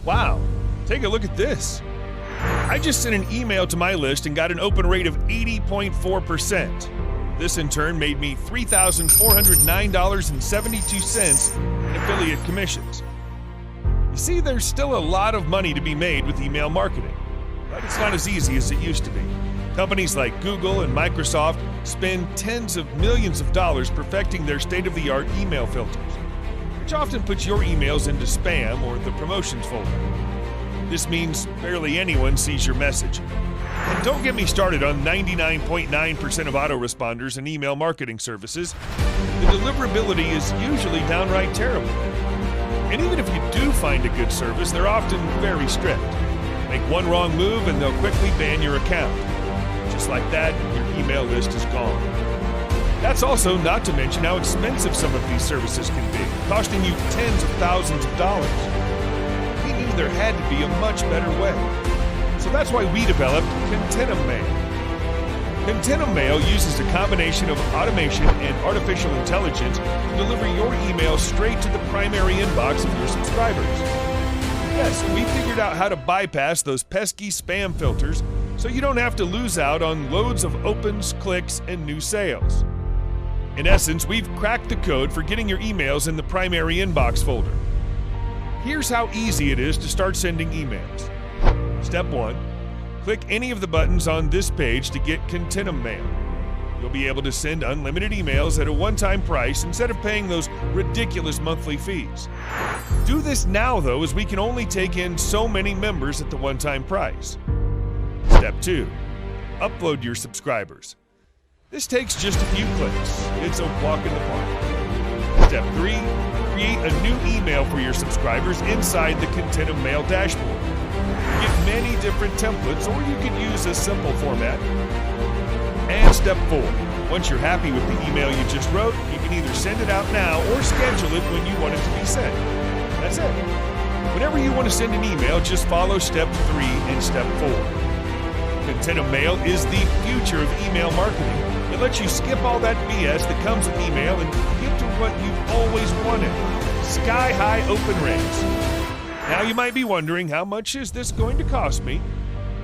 Wow, take a look at this. I just sent an email to my list and got an open rate of 80.4%. This in turn made me $3,409.72 in affiliate commissions. You see, there's still a lot of money to be made with email marketing, but it's not as easy as it used to be. Companies like Google and Microsoft spend tens of millions of dollars perfecting their state-of-the-art email filters, which often puts your emails into spam or the promotions folder. This means barely anyone sees your message. And don't get me started on 99.9% of autoresponders and email marketing services. The deliverability is usually downright terrible. And even if you do find a good service, they're often very strict. Make one wrong move and they'll quickly ban your account. Just like that, your email list is gone. That's also not to mention how expensive some of these services can be, costing you tens of thousands of dollars. We knew there had to be a much better way. So that's why we developed Contentum Mail. Contentum Mail uses a combination of automation and artificial intelligence to deliver your email straight to the primary inbox of your subscribers. Yes, we figured out how to bypass those pesky spam filters so you don't have to lose out on loads of opens, clicks, and new sales. In essence, we've cracked the code for getting your emails in the primary inbox folder. Here's how easy it is to start sending emails. Step 1. Click any of the buttons on this page to get Contentum Mail. You'll be able to send unlimited emails at a one-time price instead of paying those ridiculous monthly fees. Do this now, though, as we can only take in so many members at the one-time price. Step 2. Upload your subscribers. This takes just a few clicks. It's a walk in the park. Step 3. Create a new email for your subscribers inside the Contentum Mail dashboard. You get many different templates, or you could use a simple format. And step 4. Once you're happy with the email you just wrote, you can either send it out now or schedule it when you want it to be sent. That's it. Whenever you want to send an email, just follow step 3 and step 4. Contentum Mail is the future of email marketing. It lets you skip all that BS that comes with email and get to what you've always wanted. Sky-high open rates. Now you might be wondering, how much is this going to cost me?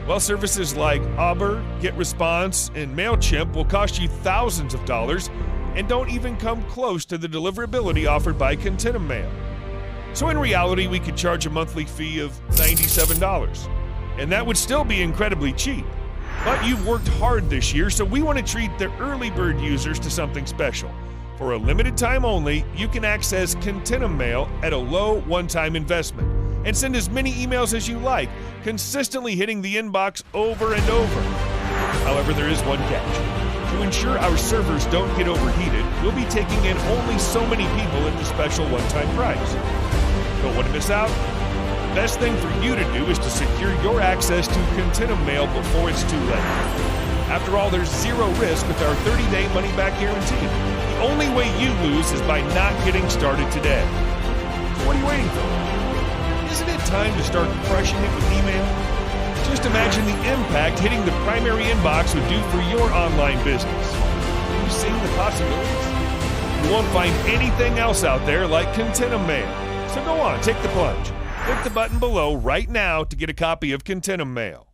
Well, services like Auber, GetResponse, and MailChimp will cost you thousands of dollars and don't even come close to the deliverability offered by Contentum Mail. So in reality, we could charge a monthly fee of $97, and that would still be incredibly cheap. But you've worked hard this year, so we want to treat the early bird users to something special. For a limited time only, you can access Contentum Mail at a low one-time investment and send as many emails as you like, consistently hitting the inbox over and over. However, there is one catch. To ensure our servers don't get overheated, we'll be taking in only so many people at the special one-time price. Don't want to miss out? The best thing for you to do is to secure your access to Contentum Mail before it's too late. After all, there's zero risk with our 30-day money-back guarantee. The only way you lose is by not getting started today. So what are you waiting for? Isn't it time to start crushing it with email? Just imagine the impact hitting the primary inbox would do for your online business. Are you seeing the possibilities? You won't find anything else out there like Contentum Mail. So go on, take the plunge. Click the button below right now to get a copy of Contentum Mail.